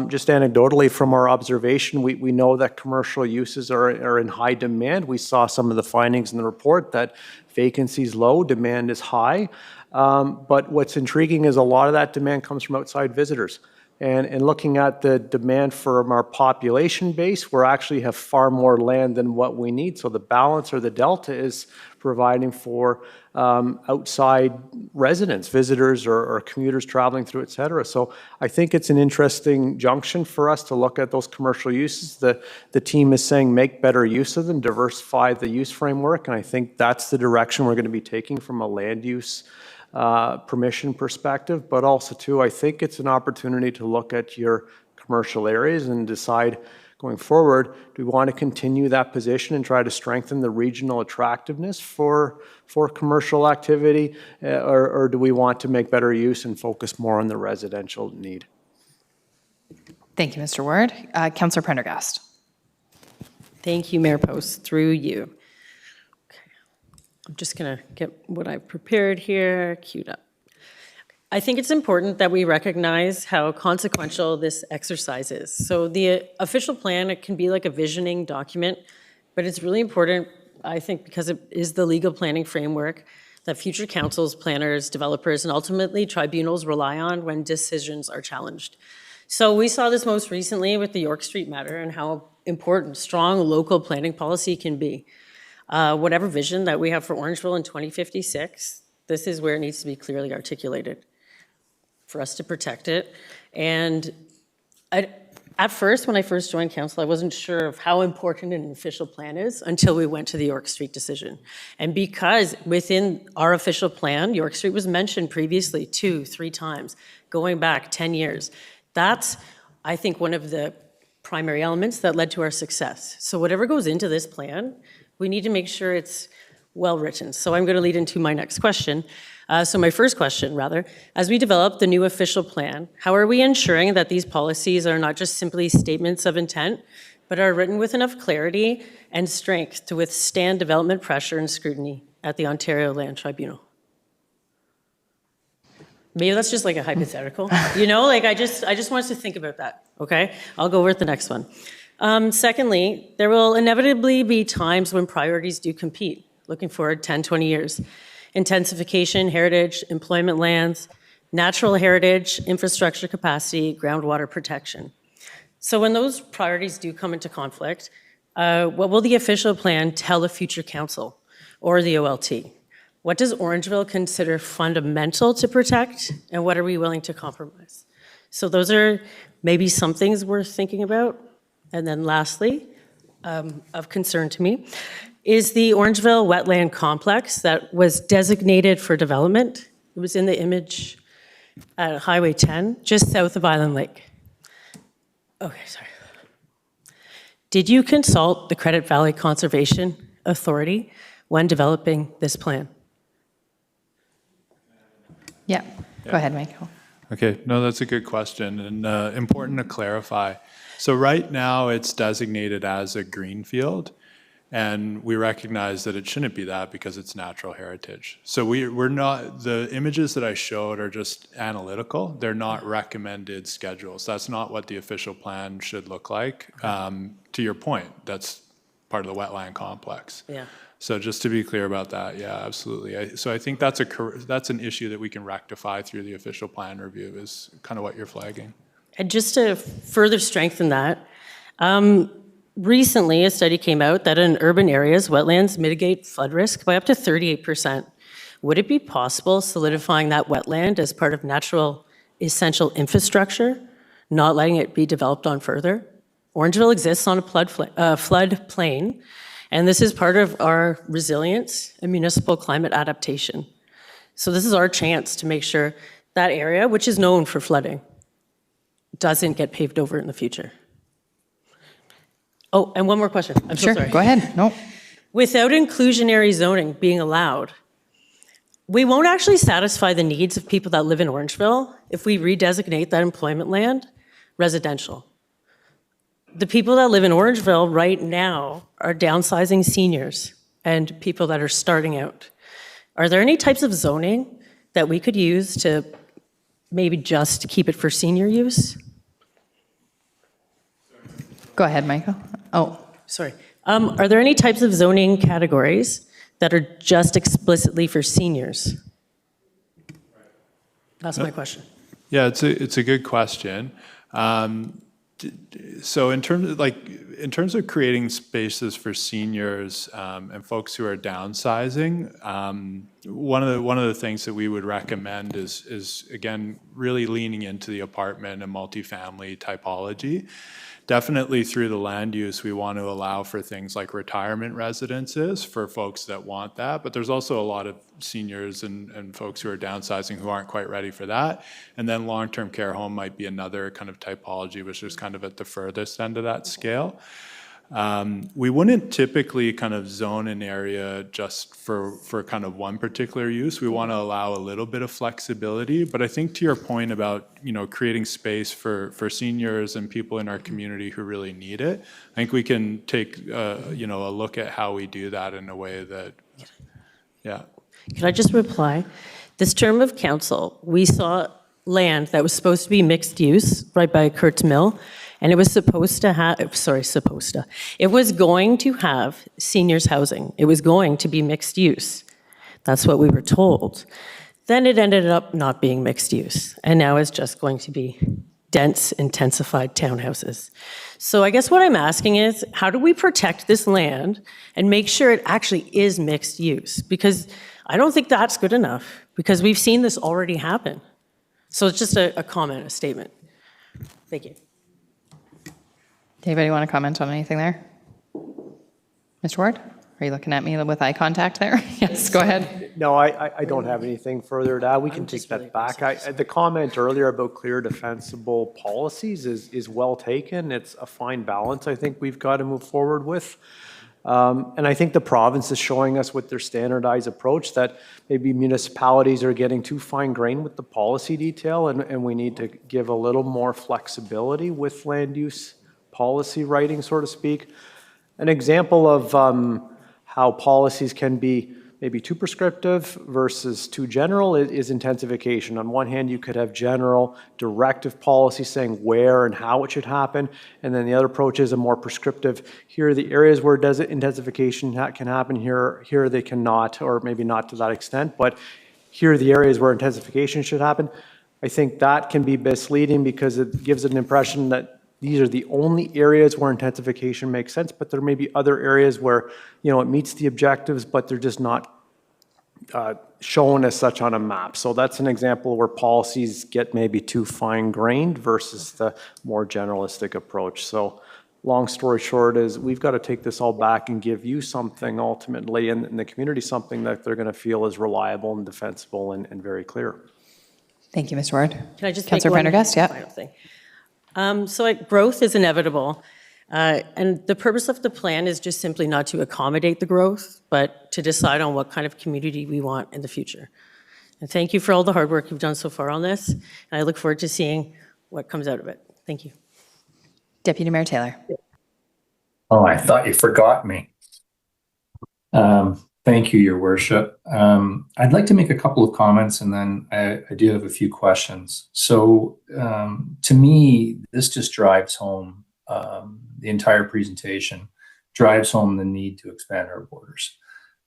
Just anecdotally from our observation, we know that commercial uses are in high demand. We saw some of the findings in the report that vacancy is low, demand is high. But what's intriguing is a lot of that demand comes from outside visitors. And looking at the demand from our population base, we actually have far more land than what we need. So the balance or the delta is providing for outside residents, visitors or commuters traveling through, et cetera. So I think it's an interesting junction for us to look at those commercial uses. The team is saying make better use of them, diversify the use framework, and I think that's the direction we're going to be taking from a land use permission perspective. But also too, I think it's an opportunity to look at your commercial areas and decide going forward, do we want to continue that position and try to strengthen the regional attractiveness for commercial activity, or do we want to make better use and focus more on the residential need? Thank you, Mr. Ward. Councillor Prendergast. Thank you, Mayor Post, through you. Okay. I'm just going to get what I've prepared here queued up. I think it's important that we recognize how consequential this exercise is. So the official plan, it can be like a visioning document, but it's really important, I think, because it is the legal planning framework that future councils, planners, developers, and ultimately tribunals rely on when decisions are challenged. So we saw this most recently with the York Street matter and how important strong local planning policy can be. Whatever vision that we have for Orangeville in 2056, this is where it needs to be clearly articulated for us to protect it. And at first, when I first joined council, I wasn't sure of how important an official plan is until we went to the York Street decision. And because within our official plan, York Street was mentioned previously 2-3 times, going back 10 years. That's, I think, one of the primary elements that led to our success. So whatever goes into this plan, we need to make sure it's well written. So I'm going to lead into my next question. So my first question, rather, as we develop the new official plan, how are we ensuring that these policies are not just simply statements of intent, but are written with enough clarity and strength to withstand development pressure and scrutiny at the Ontario Land Tribunal? Maybe that's just like a hypothetical, like I just want us to think about that, okay? I'll go over with the next one. Secondly, there will inevitably be times when priorities do compete, looking forward 10, 20 years. Intensification, heritage, employment lands, natural heritage, infrastructure capacity, groundwater protection. So when those priorities do come into conflict, what will the official plan tell the future council or the OLT? What does Orangeville consider fundamental to protect, and what are we willing to compromise? So those are maybe some things worth thinking about. And then lastly, of concern to me, is the Orangeville wetland complex that was designated for development. It was in the image at Highway 10, just south of Island Lake. Okay, sorry. Did you consult the Credit Valley Conservation Authority when developing this plan? Yeah, go ahead, Michael. Okay, no, that's a good question and important to clarify. So right now it's designated as a greenfield, and we recognize that it shouldn't be that because it's natural heritage. So we're not, the images that I showed are just analytical. They're not recommended schedules. That's not what the official plan should look like. To your point, that's part of the wetland complex. Yeah. So just to be clear about that, yeah, absolutely. So I think that's an issue that we can rectify through the official plan review is kind of what you're flagging. And just to further strengthen that, recently a study came out that in urban areas, wetlands mitigate flood risk by up to 38%. Would it be possible solidifying that wetland as part of natural essential infrastructure, not letting it be developed on further? Orangeville exists on a flood plain, and this is part of our resilience and municipal climate adaptation. So this is our chance to make sure that area, which is known for flooding, doesn't get paved over in the future. Oh, and one more question. I'm so Sure, sorry. go ahead. No. Without inclusionary zoning being allowed, we won't actually satisfy the needs of people that live in Orangeville if we redesignate that employment land residential. The people that live in Orangeville right now are downsizing seniors and people that are starting out. Are there any types of zoning that we could use to maybe just keep it for senior use? Go ahead, Michael. Oh, Sorry. Are there any types of zoning categories that are just explicitly for seniors? That's my question. Yeah, it's a good question. So in terms of creating spaces for seniors and folks who are downsizing, one of the things that we would recommend is again really leaning into the apartment and multifamily typology. Definitely through the land use, we want to allow for things like retirement residences for folks that want that, but there's also a lot of seniors and folks who are downsizing who aren't quite ready for that. And then long-term care home might be another kind of typology, which is kind of at the furthest end of that scale. We wouldn't typically kind of zone an area just for kind of one particular use. We want to allow a little bit of flexibility, but I think to your point about, creating space for seniors and people in our community who really need it, I think we can take, a look at how we do that in a way that, yeah. Can I just reply? This term of council, we saw land that was supposed to be mixed use right by Kurt's Mill, and it was it was going to have seniors housing. It was going to be mixed use. That's what we were told. Then it ended up not being mixed use, and now it's just going to be dense, intensified townhouses. So I guess what I'm asking is, how do we protect this land and make sure it actually is mixed use? Because I don't think that's good enough, because we've seen this already happen. So it's just a comment, a statement. Thank you. anybody want to comment on anything there? Mr. Ward, are you looking at me with eye contact there? Yes, go ahead. No, I don't have anything further to add. We can take that back. The comment earlier about clear defensible policies is well taken. It's a fine balance I think we've got to move forward with. And I think the province is showing us with their standardized approach that maybe municipalities are getting too fine-grained with the policy detail, and we need to give a little more flexibility with land use policy writing, so to speak. An example of how policies can be maybe too prescriptive versus too general is intensification. On one hand, you could have general directive policy saying where and how it should happen, and then the other approach is a more prescriptive. Here are the areas where intensification can happen, here they cannot, or maybe not to that extent, but here are the areas where intensification should happen. I think that can be misleading because it gives an impression that these are the only areas where intensification makes sense, but there may be other areas where, it meets the objectives, but they're just not shown as such on a map. So that's an example where policies get maybe too fine-grained versus the more generalistic approach. So long story short is we've got to take this all back and give you something ultimately, and the community something that they're going to feel is reliable and defensible and very clear. Thank you, Mr. Ward. Can I just make Councillor one Prendergast, yeah. final thing? Growth is inevitable, and the purpose of the plan is just simply not to accommodate the growth, but to decide on what kind of community we want in the future. And thank you for all the hard work you've done so far on this, and I look forward to seeing what comes out of it. Thank you. Deputy Mayor Taylor. Oh, I thought you forgot me. Thank you, Your Worship. I'd like to make a couple of comments, and then I do have a few questions. So to me, this just drives home, the entire presentation drives home the need to expand our borders.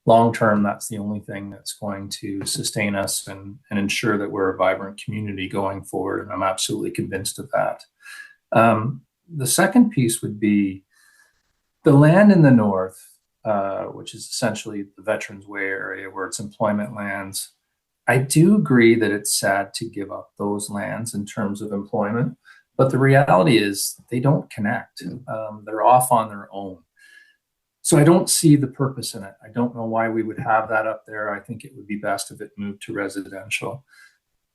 Long term, that's the only thing that's going to sustain us and ensure that we're a vibrant community going forward, and I'm absolutely convinced of that. The second piece would be the land in the north, which is essentially the Veterans Way area where it's employment lands. I do agree that it's sad to give up those lands in terms of employment, but the reality is they don't connect. They're off on their own. So I don't see the purpose in it. I don't know why we would have that up there. I think it would be best if it moved to residential.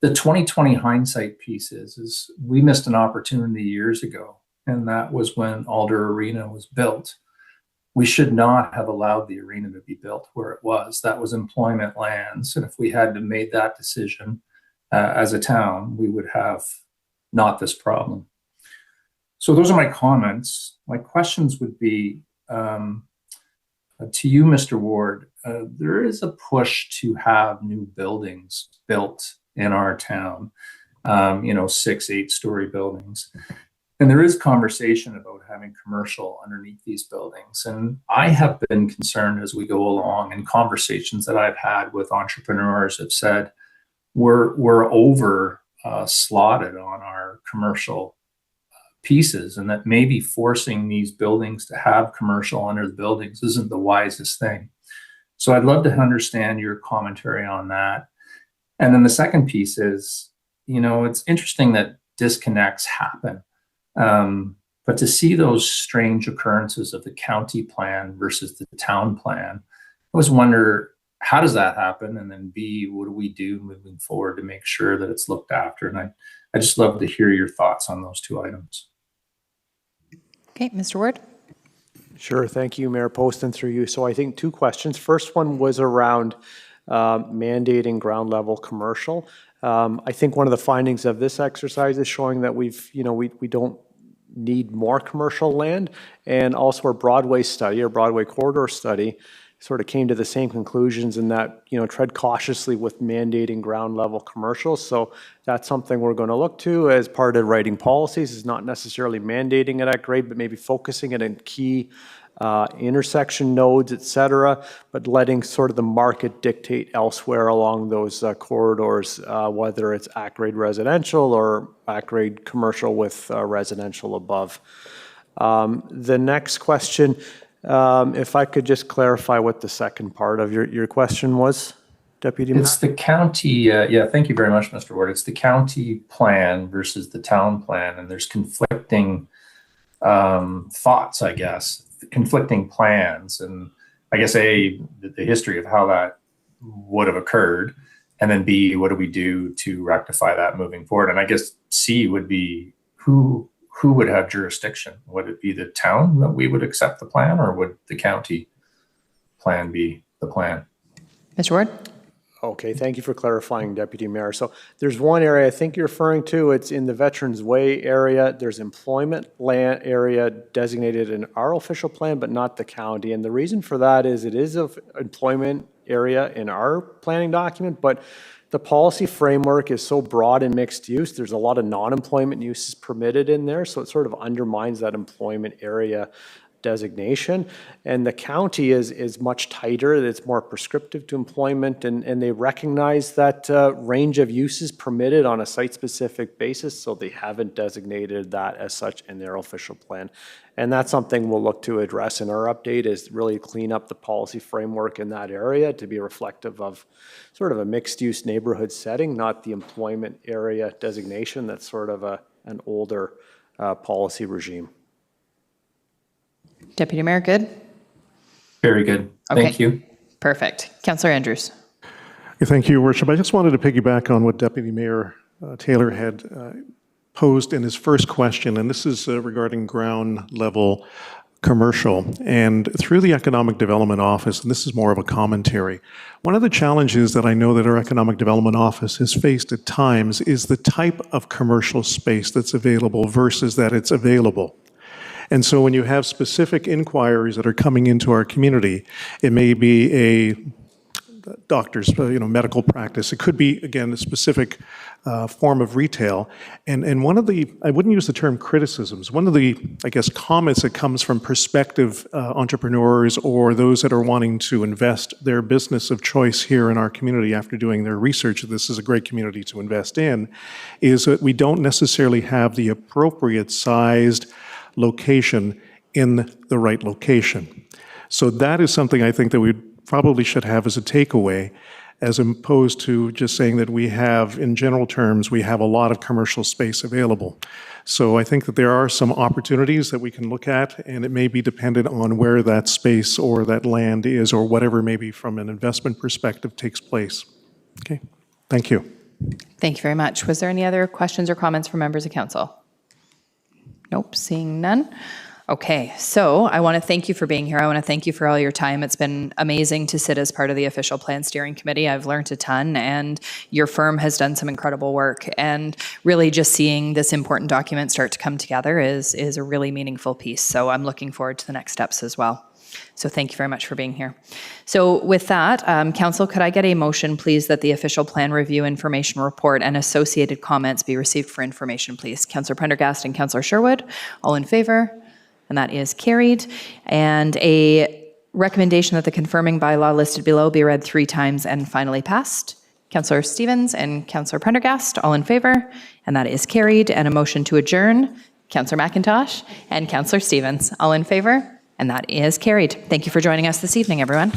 The 2020 hindsight piece is we missed an opportunity years ago, and that was when Alder Arena was built. We should not have allowed the arena to be built where it was. That was employment lands. And if we had made that decision as a town, we would have not this problem. So those are my comments. My questions would be to you, Mr. Ward. There is a push to have new buildings built in our town, 6, 8-story buildings. And there is conversation about having commercial underneath these buildings. And I have been concerned as we go along, and conversations that I've had with entrepreneurs have said, we're over slotted on our commercial pieces, and that maybe forcing these buildings to have commercial under the buildings isn't the wisest thing. So I'd love to understand your commentary on that. And then the second piece is, it's interesting that disconnects happen. But to see those strange occurrences of the county plan versus the town plan, I always wonder, how does that happen? And then B, what do we do moving forward to make sure that it's looked after? And I just love to hear your thoughts on those two items. Okay, Mr. Ward. Sure, thank you, Mayor Poston, through you. So I think two questions. First one was around mandating ground level commercial. I think one of the findings of this exercise is showing that we don't need more commercial land, and also our Broadway study, our Broadway corridor study, sort of came to the same conclusions in that, tread cautiously with mandating ground level commercial. So that's something we're going to look to as part of writing policies, is not necessarily mandating it at grade, but maybe focusing it in key intersection nodes, et cetera, but letting sort of the market dictate elsewhere along those corridors, whether it's at-grade residential or at-grade commercial with residential above. The next question, if I could just clarify what the second part of your question was, Deputy Mayor? It's the county, thank you very much, Mr. Ward. It's the county plan versus the town plan, and there's conflicting thoughts, I guess, conflicting plans, and I guess A, the history of how that would have occurred, and then B, what do we do to rectify that moving forward? And I guess C would be who would have jurisdiction? Would it be the town that we would accept the plan, or would the county plan be the plan? Mr. Ward. Okay, thank you for clarifying, Deputy Mayor. So there's one area I think you're referring to. It's in the Veterans Way area. There's employment land area designated in our official plan, but not the county. And the reason for that is it is an employment area in our planning document, but the policy framework is so broad and mixed use. There's a lot of non-employment uses permitted in there, so it sort of undermines that employment area designation. And the county is much tighter, it's more prescriptive to employment, and they recognize that range of uses permitted on a site-specific basis, so they haven't designated that as such in their official plan. And that's something we'll look to address in our update, is really clean up the policy framework in that area to be reflective of sort of a mixed-use neighborhood setting, not the employment area designation. That's sort of an older policy regime. Deputy Mayor, good? Very good. Okay. Thank you. Perfect. Councillor Andrews. Thank you, Your Worship. I just wanted to piggyback on what Deputy Mayor Taylor had posed in his first question, and this is regarding ground level commercial. And through the Economic Development Office, and this is more of a commentary, one of the challenges that I know that our Economic Development Office has faced at times is the type of commercial space that's available versus that it's available. And so when you have specific inquiries that are coming into our community, it may be a doctor's, medical practice. It could be, again, a specific form of retail. And one of the, I wouldn't use the term criticisms, one of the, I guess, comments that comes from prospective entrepreneurs or those that are wanting to invest their business of choice here in our community after doing their research, this is a great community to invest in, is that we don't necessarily have the appropriate sized location in the right location. So that is something I think that we probably should have as a takeaway, as opposed to just saying that we have, in general terms, we have a lot of commercial space available. So I think that there are some opportunities that we can look at, and it may be dependent on where that space or that land is, or whatever maybe from an investment perspective takes place. Okay, thank you. Thank you very much. Was there any other questions or comments from members of council? Nope, seeing none. Okay, so I want to thank you for being here. I want to thank you for all your time. It's been amazing to sit as part of the official plan steering committee. I've learned a ton, and your firm has done some incredible work. And really just seeing this important document start to come together is a really meaningful piece. So I'm looking forward to the next steps as well. So thank you very much for being here. So with that, Council, could I get a motion, please, that the official plan review information report and associated comments be received for information, please? Councillor Prendergast and Councillor Sherwood, all in favor? And that is carried. And a recommendation that the confirming bylaw listed below be read 3 times and finally passed. Councillor Stevens and Councillor Prendergast, all in favor? And that is carried. And a motion to adjourn, Councillor McIntosh and Councillor Stevens, all in favor? And that is carried. Thank you for joining us this evening, everyone.